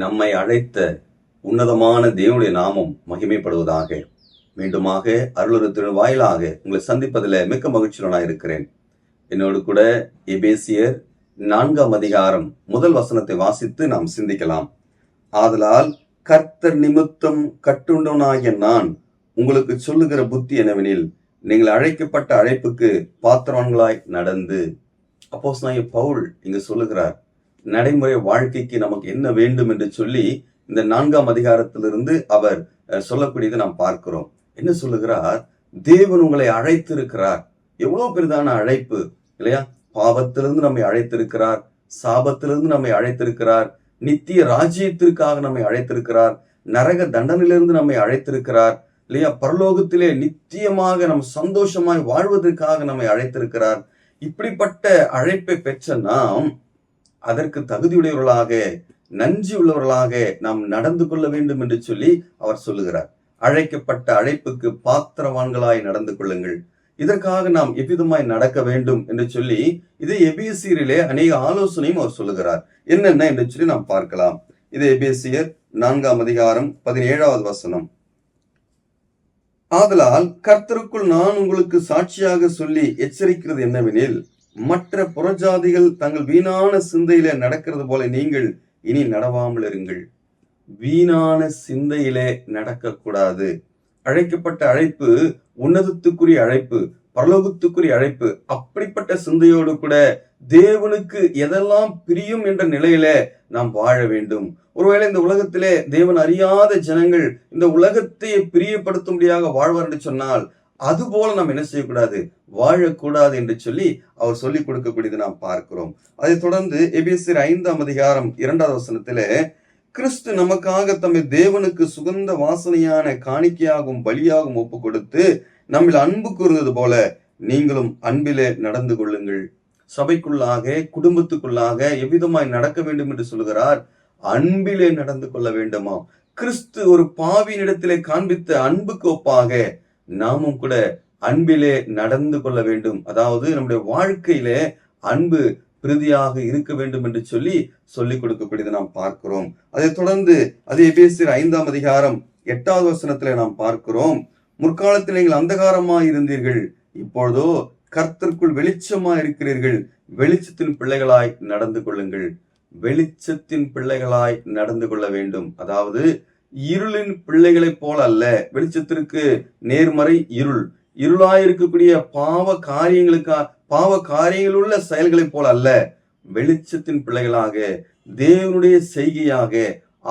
நம்மை அழைத்த உன்னதமான தேவனுடைய நாமம் மகிமைப்படுவதாக. மீண்டுமாக அருளுரத்தின் வாயிலாக உங்களை சந்திப்பதில் மிக்க மகிழ்ச்சியுடனாக இருக்கிறேன். என்னோடு கூட எபேசியர் 4ஆம் அதிகாரம் முதல் வசனத்தை வாசித்து நாம் சிந்திக்கலாம். ஆதலால் கர்த்தர் நிமித்தம் கட்டுண்டவனாகிய நான் உங்களுக்கு சொல்லுகிற புத்தி என்னவெனில், நீங்கள் அழைக்கப்பட்ட அழைப்புக்கு பாத்திரவான்களாய் நடந்து. அப்போஸ்தலனாகிய பவுல் இங்கு சொல்லுகிறார், நடைமுறை வாழ்க்கைக்கு நமக்கு என்ன வேண்டும் என்று சொல்லி இந்த 4ஆம் அதிகாரத்திலிருந்து அவர் சொல்லக்கூடியதை நாம் பார்க்கிறோம். என்ன சொல்லுகிறார்? தேவன் உங்களை அழைத்திருக்கிறார். எவ்வளவு பெரிதான அழைப்பு இல்லையா? பாவத்திலிருந்து நம்மை அழைத்திருக்கிறார், சாபத்திலிருந்து நம்மை அழைத்திருக்கிறார், நித்திய ராஜ்யத்திற்காக நம்மை அழைத்திருக்கிறார், நரக தண்டனையிலிருந்து நம்மை அழைத்திருக்கிறார் இல்லையா? பரலோகத்திலே நித்தியமாக நம் சந்தோஷமாய் வாழ்வதற்காக நம்மை அழைத்திருக்கிறார். இப்படிப்பட்ட அழைப்பை பெற்ற நாம் அதற்கு தகுதியுடையவர்களாக, நன்றி உள்ளவர்களாக நாம் நடந்து கொள்ள வேண்டும் என்று சொல்லி அவர் சொல்லுகிறார். அழைக்கப்பட்ட அழைப்புக்கு பாத்திரவான்களாய் நடந்து கொள்ளுங்கள். இதற்காக நாம் எவ்விதமாய் நடக்க வேண்டும் என்று சொல்லி இது எபேசியரிலே அநேக ஆலோசனையும் அவர் சொல்லுகிறார். என்னென்ன என்று சொல்லி நாம் பார்க்கலாம். இது எபேசியர் 4ஆம் அதிகாரம் 17வது வசனம். ஆதலால் கர்த்தருக்குள் நான் உங்களுக்கு சாட்சியாக சொல்லி எச்சரிக்கிறது என்னவெனில், மற்ற புறஜாதிகள் தங்கள் வீணான சிந்தையிலே நடக்கிறது போல நீங்கள் இனி நடவாமல் இருங்கள். வீணான சிந்தையிலே நடக்கக்கூடாது. அழைக்கப்பட்ட அழைப்பு உன்னதத்துக்குரிய அழைப்பு, பரலோகத்துக்குரிய அழைப்பு. அப்படிப்பட்ட சிந்தையோடு கூட தேவனுக்கு எதெல்லாம் பிரியும் என்ற நிலையில நாம் வாழ வேண்டும். ஒருவேளை இந்த உலகத்திலே தேவன் அறியாத ஜனங்கள் இந்த உலகத்தை பிரியப்படுத்தும்படியாக வாழ்வார் என்று சொன்னால், அதுபோல நாம் என்ன செய்யக்கூடாது, வாழக்கூடாது என்று சொல்லி அவர் சொல்லிக் கொடுக்கக்கூடியது நாம் பார்க்கிறோம். அதை தொடர்ந்து எபேசியர் 5ஆம் அதிகாரம் 2வது வசனத்திலே, கிறிஸ்து நமக்காக தம்மை தேவனுக்கு சுகந்த வாசனையான காணிக்கையாகவும் பலியாகவும் ஒப்பு கொடுத்து நம்மில் அன்பு கூறுவது போல நீங்களும் அன்பிலே நடந்து கொள்ளுங்கள். சபைக்குள்ளாக, குடும்பத்துக்குள்ளாக எவ்விதமாய் நடக்க வேண்டும் என்று சொல்கிறார்? அன்பிலே நடந்து கொள்ள வேண்டுமா? கிறிஸ்து ஒரு பாவியினிடத்திலே காண்பித்த அன்புக்கு ஒப்பாக நாமும் கூட அன்பிலே நடந்து கொள்ள வேண்டும். அதாவது நம்முடைய வாழ்க்கையிலே அன்பு பிரதியாக இருக்க வேண்டும் என்று சொல்லி சொல்லிக் கொடுக்கக்கூடியதை நாம் பார்க்கிறோம். அதை தொடர்ந்து அதே எபேசியர் 5ஆம் அதிகாரம் 8வது வசனத்திலே நாம் பார்க்கிறோம், முற்காலத்தில் நீங்கள் அந்தகாரமாய் இருந்தீர்கள், இப்பொழுதோ கர்த்தருக்குள் வெளிச்சமாய் இருக்கிறீர்கள், வெளிச்சத்தின் பிள்ளைகளாய் நடந்து கொள்ளுங்கள். வெளிச்சத்தின் பிள்ளைகளாய் நடந்து கொள்ள வேண்டும். அதாவது இருளின் பிள்ளைகளைப் போல அல்ல. வெளிச்சத்திற்கு நேர்மறை இருள். இருளாயிருக்கக்கூடிய பாவ காரியங்கள் உள்ள செயல்களைப் போல அல்ல. வெளிச்சத்தின் பிள்ளைகளாக, தேவனுடைய செய்கையாக,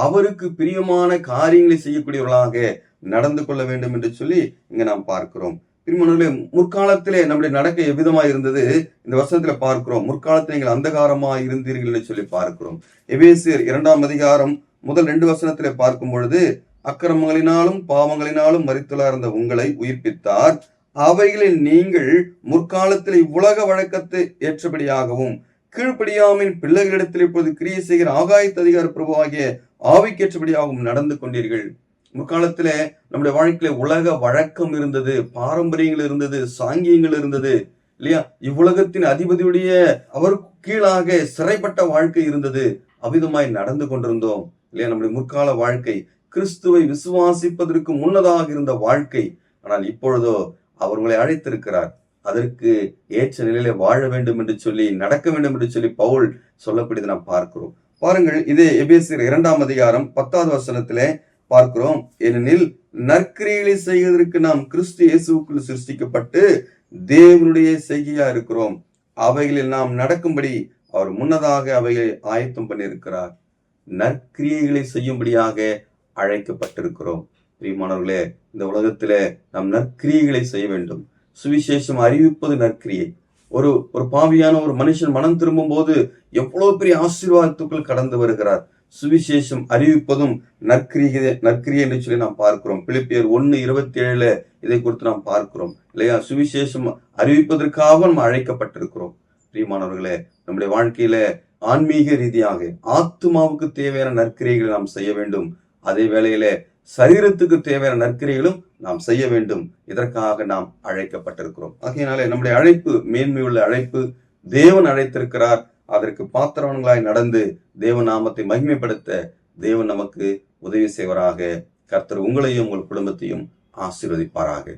அவருக்கு பிரியமான காரியங்களை செய்யக்கூடியவர்களாக நடந்து கொள்ள வேண்டும் என்று சொல்லி இங்க நாம் பார்க்கிறோம். பின்மனே முற்காலத்திலே நம்முடைய நடக்க எவ்விதமாய் இருந்தது இந்த வசனத்துல பார்க்கிறோம். முற்காலத்தில் நீங்கள் அந்தகாரமாய் இருந்தீர்கள் என்று சொல்லி பார்க்கிறோம். எபேசியர் 2ஆம் அதிகாரம் முதல் 2 வசனத்திலே பார்க்கும் பொழுது, அக்கிரமங்களினாலும் பாவங்களினாலும் மரித்துள்ளா இருந்த உங்களை உயிர்ப்பித்தார், அவைகளில் நீங்கள் முற்காலத்தில் இவ்வுலக வழக்கத்தை ஏற்றபடியாகவும் கீழ்ப்படியாமின் பிள்ளைகளிடத்தில் இப்போது கிரியை செய்கிற ஆகாயத்து அதிகார பிரபுவாகிய ஆவிக்கேற்றபடியாகவும் நடந்து கொண்டீர்கள். முற்காலத்திலே நம்முடைய வாழ்க்கையில உலக வழக்கம் இருந்தது, பாரம்பரியங்கள் இருந்தது, சாங்கியங்கள் இருந்தது இல்லையா? இவ்வுலகத்தின் அதிபதியுடைய அவர் கீழாக சிறைப்பட்ட வாழ்க்கை இருந்தது. அவ்விதமாய் நடந்து கொண்டிருந்தோம் இல்லையா? நம்முடைய முற்கால வாழ்க்கை கிறிஸ்துவை விசுவாசிப்பதற்கு முன்னதாக இருந்த வாழ்க்கை. ஆனால் இப்பொழுதோ அவர் உங்களை அழைத்திருக்கிறார். அதற்கு ஏற்ற நிலையில வாழ வேண்டும் என்று சொல்லி, நடக்க வேண்டும் என்று சொல்லி பவுல் சொல்லக்கூடியதை நாம் பார்க்கிறோம். பாருங்கள், இதே எபேசியர் 2ஆம் அதிகாரம் 10வது வசனத்திலே பார்க்கிறோம், ஏனெனில் நற்கிரியைகளை செய்வதற்கு நாம் கிறிஸ்து இயேசுவுக்குள் சிருஷ்டிக்கப்பட்டு தேவனுடைய செய்கையா இருக்கிறோம், அவைகளில் நாம் நடக்கும்படி அவர் முன்னதாக அவைகளை ஆயத்தம் பண்ணியிருக்கிறார். நற்கிரியைகளை செய்யும்படியாக அழைக்கப்பட்டிருக்கிறோம். பிரியமானவர்களே, இந்த உலகத்திலே நாம் நற்கிரியைகளை செய்ய வேண்டும். சுவிசேஷம் அறிவிப்பது நற்கிரியை. ஒரு பாவியான ஒரு மனுஷன் மனம் திரும்பும் போது எவ்வளவு பெரிய ஆசீர்வாதத்துக்குள் கடந்து வருகிறார். சுவிசேஷம் அறிவிப்பதும் நற்கிரியை என்று சொல்லி நாம் பார்க்கிறோம். பிலிப்பியர் 1:27 இதை குறித்து நாம் பார்க்கிறோம் இல்லையா? சுவிசேஷம் அறிவிப்பதற்காக நாம் அழைக்கப்பட்டிருக்கிறோம். பிரியமானவர்களே, நம்முடைய வாழ்க்கையில ஆன்மீக ரீதியாக ஆத்துமாவுக்கு தேவையான நற்கிரியைகளை நாம் செய்ய வேண்டும். அதே வேளையில சரீரத்துக்கு தேவையான நற்கிரியைகளும் நாம் செய்ய வேண்டும். இதற்காக நாம் அழைக்கப்பட்டிருக்கிறோம். ஆகையினாலே நம்முடைய அழைப்பு மேன்மையுள்ள அழைப்பு. தேவன் அழைத்திருக்கிறார். அதற்கு பாத்திரவான்களாய் நடந்து தேவ நாமத்தை மகிமைப்படுத்த தேவன் நமக்கு உதவி செய்வராக. கர்த்தர் உங்களையும் உங்கள் குடும்பத்தையும் ஆசீர்வதிப்பாராக.